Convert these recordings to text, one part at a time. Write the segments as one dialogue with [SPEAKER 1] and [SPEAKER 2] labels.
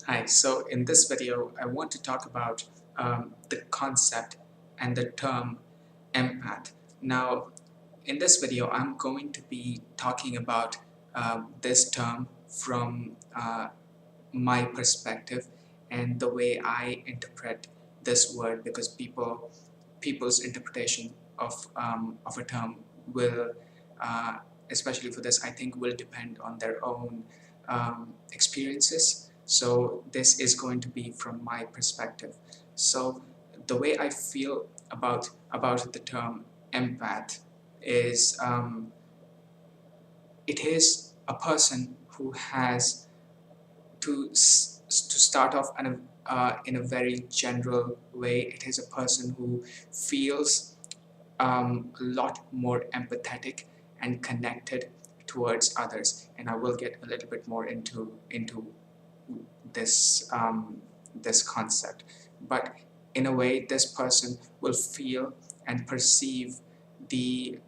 [SPEAKER 1] Hi, so in this video, I want to talk about the concept and the term empath. Now, in this video, I'm going to be talking about this term from my perspective and the way I interpret this word, because people's interpretation of a term will, uh, especially for this, I think will depend on their own experiences. So this is going to be from my perspective. So the way I feel about the term empath is it is a person who has to start off in a very general way. It is a person who feels a lot more empathetic and connected towards others, and I will get a little bit more into this concept. But in a way, this person will feel and perceive the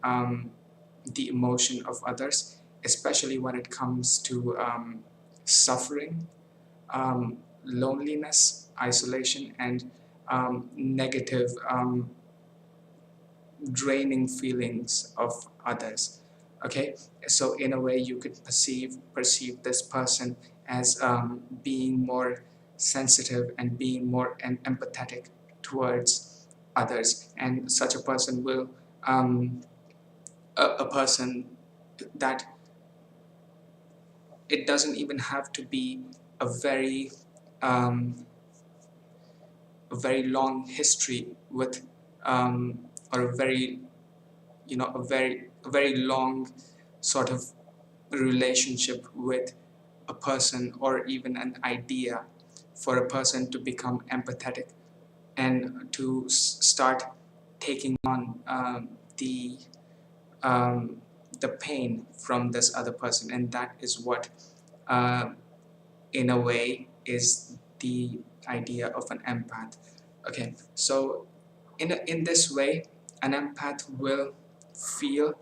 [SPEAKER 1] emotion of others, especially when it comes to suffering, loneliness, isolation, and negative, draining feelings of others. Okay, so in a way, you could perceive this person as being more sensitive and being more empathetic towards others, and such a person will a person that it doesn't even have to be a very um, long history with or a very a very long sort of relationship with a person or even an idea for a person to become empathetic and to start taking on um, the pain from this other person. And that is what uh, in a way is the idea of an empath. Okay, so in this way, an empath will feel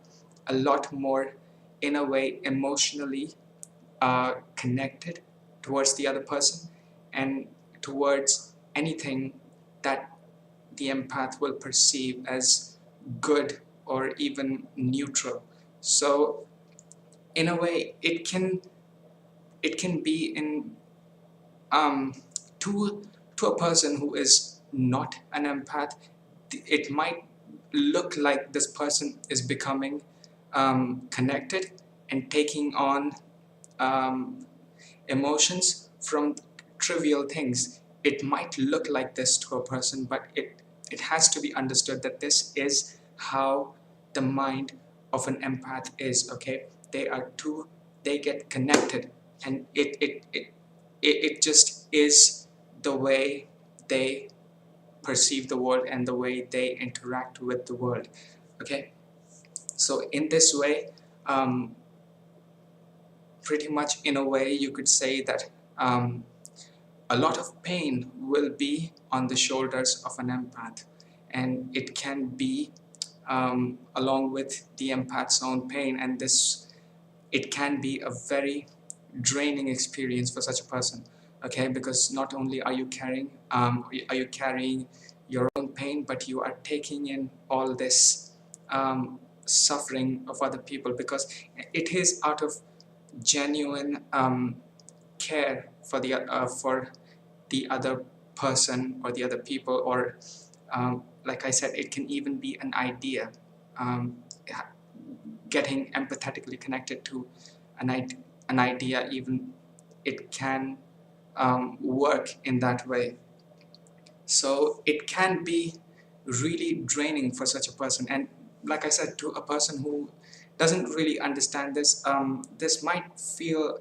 [SPEAKER 1] a lot more, in a way, emotionally connected towards the other person and towards anything that the empath will perceive as good or even neutral. So in a way, it can be in um, to a person who is not an empath. It might look like this person is becoming connected and taking on um, emotions from trivial things. It might look like this to a person, but it has to be understood that this is how the mind of an empath is. Okay, they are two, they get connected, and it just is the way they perceive the world and the way they interact with the world. Okay, so in this way, um, pretty much in a way, you could say that a lot of pain will be on the shoulders of an empath, and it can be along with the empath's own pain, and this it can be a very draining experience for such a person. Okay, because not only are you carrying your own pain, but you are taking in all this suffering of other people, because it is out of genuine care for the other person or the other people, or like I said, it can even be an idea. um, Getting empathetically connected to an idea, even it can work in that way. So it can be really draining for such a person. And like I said, to a person who doesn't really understand this, um, this might feel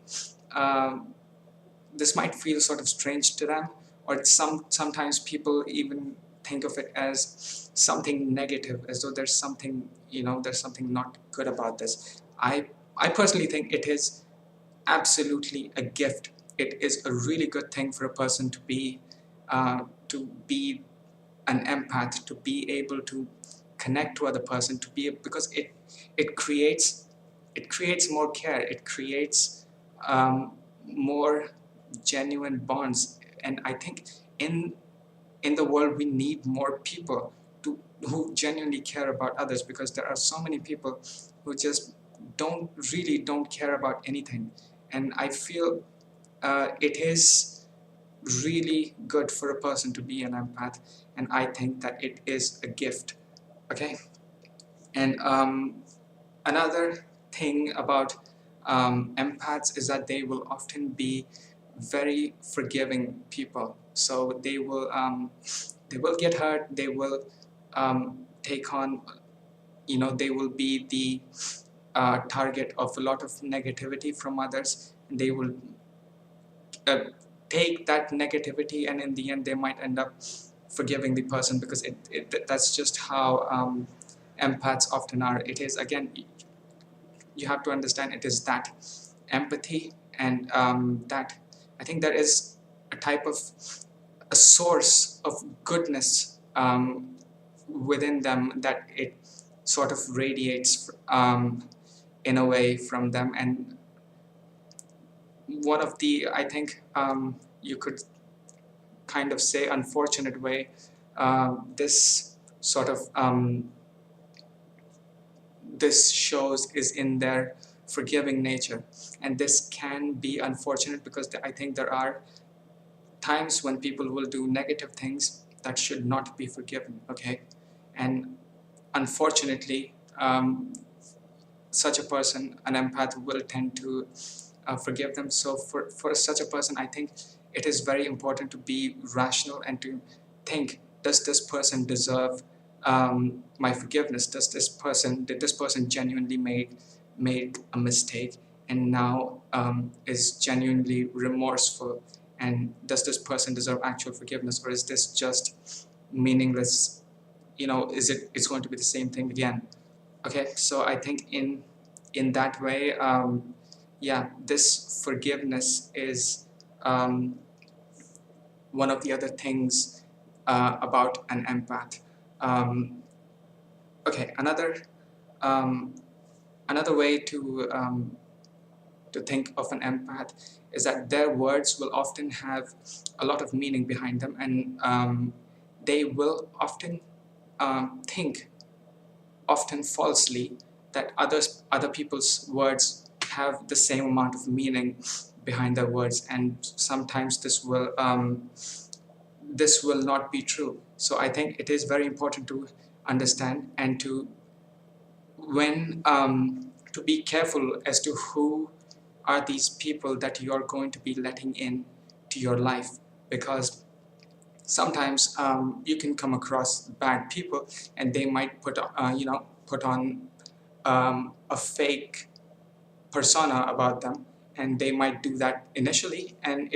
[SPEAKER 1] sort of strange to them, or sometimes people even think of it as something negative, as though there's something, there's something not good about this. I personally think it is absolutely a gift. It is a really good thing for a person to be an empath, to be able to connect to other person, because it creates more care. It creates more genuine bonds. And I think in the world we need more people who genuinely care about others, because there are so many people who just don't care about anything. And I feel it is really good for a person to be an empath, and I think that it is a gift. Okay. And another thing about empaths is that they will often be very forgiving people. So they will get hurt, they will take on, they will be the target of a lot of negativity from others. They will uh, take that negativity, and in the end they might end up forgiving the person, because that's just how empaths often are. It is, again, you have to understand, it is that empathy, and that I think there is a type of a source of goodness within them, that it sort of radiates in a way from them. And one of the, I think, you could kind of say, unfortunate way this sort of this shows is in their forgiving nature. And this can be unfortunate, because I think there are times when people will do negative things that should not be forgiven. Okay. And unfortunately, such a person, an empath, will tend to forgive them. So for such a person, I think it is very important to be rational and to think, does this person deserve my forgiveness? Did this person genuinely made a mistake, and now is genuinely remorseful? And does this person deserve actual forgiveness, or is this just meaningless? It's going to be the same thing again. Okay. So I think in that way, yeah, this forgiveness is one of the other things about an empath. Okay. Another way to think of an empath is that their words will often have a lot of meaning behind them, and they will often think, often falsely, that other people's words have the same amount of meaning behind their words, and sometimes this will not be true. So I think it is very important to understand, and to be careful as to who are these people that you are going to be letting in to your life, because sometimes you can come across bad people, and they might put on a fake persona about them, and they might do that initially, and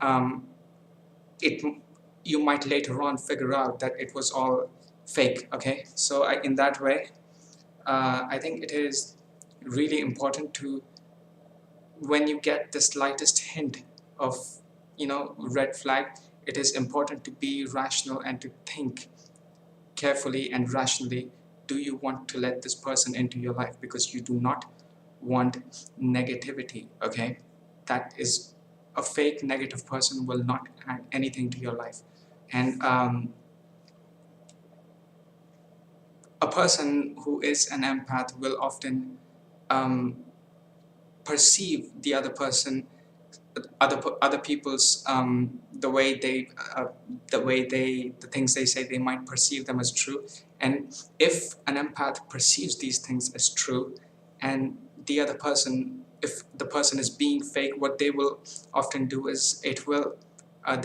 [SPEAKER 1] um, it you might later on figure out that it was all fake. Okay. So in that way, I think it is really important to, when you get the slightest hint of red flag, it is important to be rational and to think carefully and rationally. Do you want to let this person into your life? Because you do not want negativity. Okay. That is, a fake negative person will not add anything to your life. And a person who is an empath will often um, perceive the other person, other people's the things they say, they might perceive them as true. And if an empath perceives these things as true, and the other person, if the person is being fake, what they will often do is they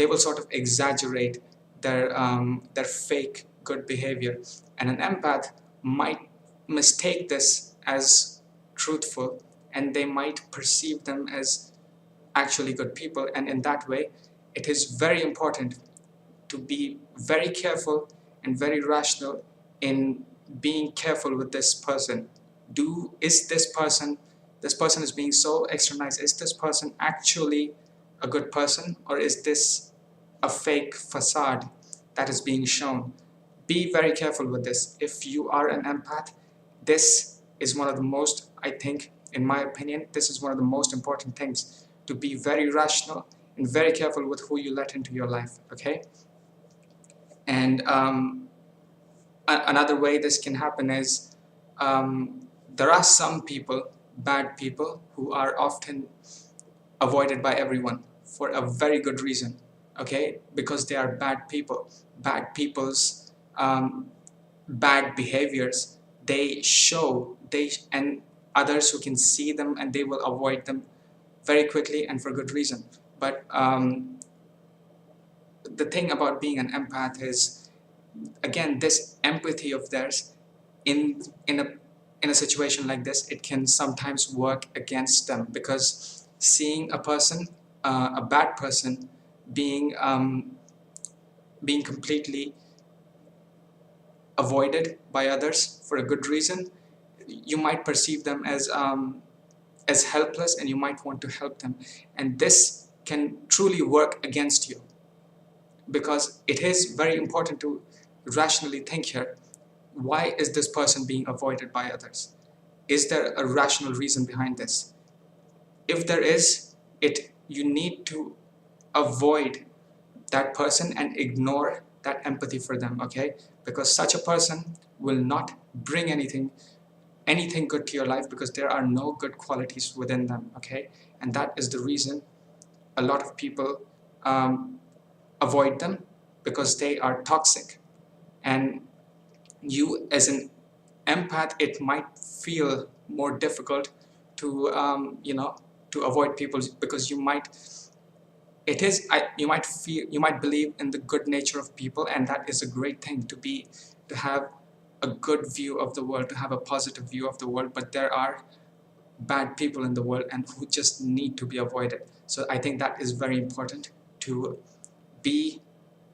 [SPEAKER 1] will sort of exaggerate their fake good behavior. And an empath might mistake this as truthful, and they might perceive them as actually good people. And in that way, it is very important to be very careful and very rational in being careful with this person. Is this person is being so extra nice, is this person actually a good person, or is this a fake facade that is being shown? Be very careful with this. If you are an empath, this is one of the most, I think, in my opinion, this is one of the most important things to be very rational and very careful with who you let into your life, okay? And another way this can happen is there are some people, bad people, who are often avoided by everyone for a very good reason, okay? Because they are bad people. Bad people's bad behaviors, they show, and others who can see them, and they will avoid them very quickly and for good reason. But the thing about being an empath is, again, this empathy of theirs in in a in a situation like this, it can sometimes work against them, because seeing a person, a bad person, being being completely avoided by others for a good reason, you might perceive them as helpless, and you might want to help them, and this can truly work against you, because it is very important to rationally think here. Why is this person being avoided by others? Is there a rational reason behind this? If there is, you need to avoid that person and ignore that empathy for them, okay? Because such a person will not bring anything good to your life, because there are no good qualities within them, okay? And that is the reason a lot of people avoid them, because they are toxic. And you, as an empath, it might feel more difficult to to avoid people, because you might feel, you might believe in the good nature of people, and that is a great thing to have a good view of the world, to have a positive view of the world. But there are bad people in the world, and who just need to be avoided. So I think that is very important, to be,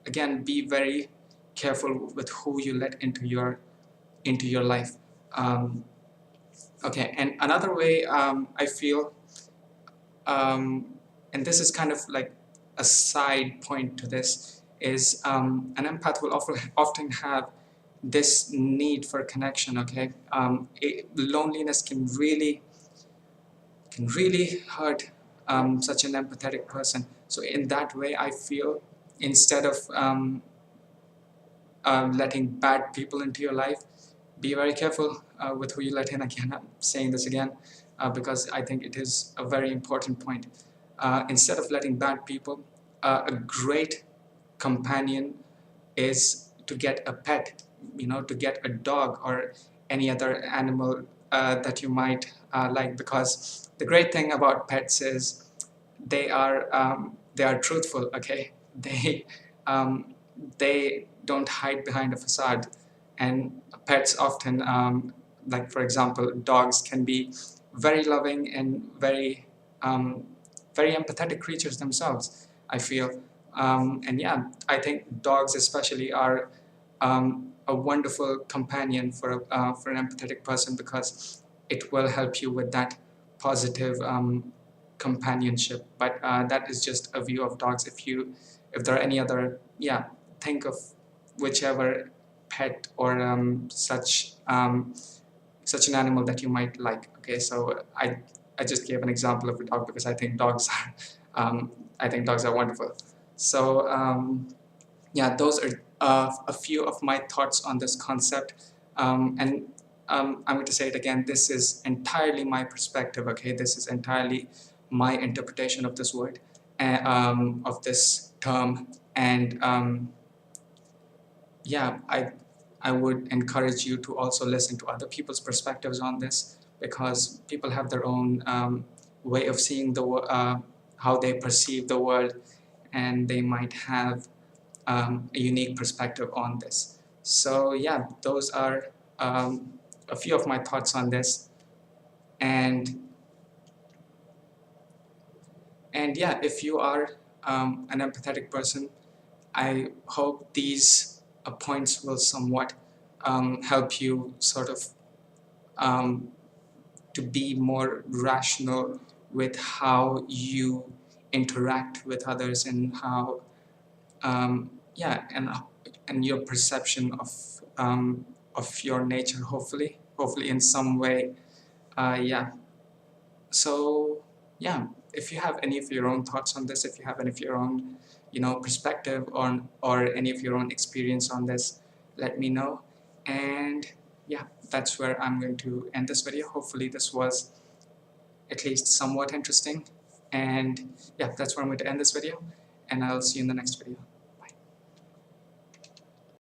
[SPEAKER 1] again, be very careful with who you let into your life. um, okay, and another way, I feel, and this is kind of like a side point to this, is an empath will often have this need for connection, okay? Loneliness can really hurt such an empathetic person. So in that way, I feel, instead of letting bad people into your life, be very careful with who you let in. Again, I'm saying this again, because I think it is a very important point. Instead of letting bad people, a great companion is to get a pet, to get a dog or any other animal that you might like. Because the great thing about pets is they are truthful, okay? Um, they don't hide behind a facade. And pets often, like for example, dogs can be very loving and um, very empathetic creatures themselves, I feel. And yeah, I think dogs especially are a wonderful companion for an empathetic person, because it will help you with that positive companionship. But that is just a view of dogs. If there are any other, yeah, think of whichever pet or such an animal that you might like. Okay, so I just gave an example of a dog, because I think dogs are wonderful. So yeah, those are a few of my thoughts on this concept. And I'm going to say it again. This is entirely my perspective. Okay, this is entirely my interpretation of this word, of this term. And yeah, I would encourage you to also listen to other people's perspectives on this, because people have their own way of seeing how they perceive the world, and they might have a unique perspective on this. So yeah, those are a few of my thoughts on this. And yeah, if you are an empathetic person, I hope these points will somewhat help you sort of um, to be more rational with how you interact with others, and how yeah, and your perception of your nature, hopefully in some way. Yeah. So yeah, if you have any of your own thoughts on this, if you have any of your own, perspective on, or any of your own experience on this, let me know. And yeah, that's where I'm going to end this video. Hopefully this was at least somewhat interesting. And yeah, that's where I'm going to end this video, and I'll see you in the next video.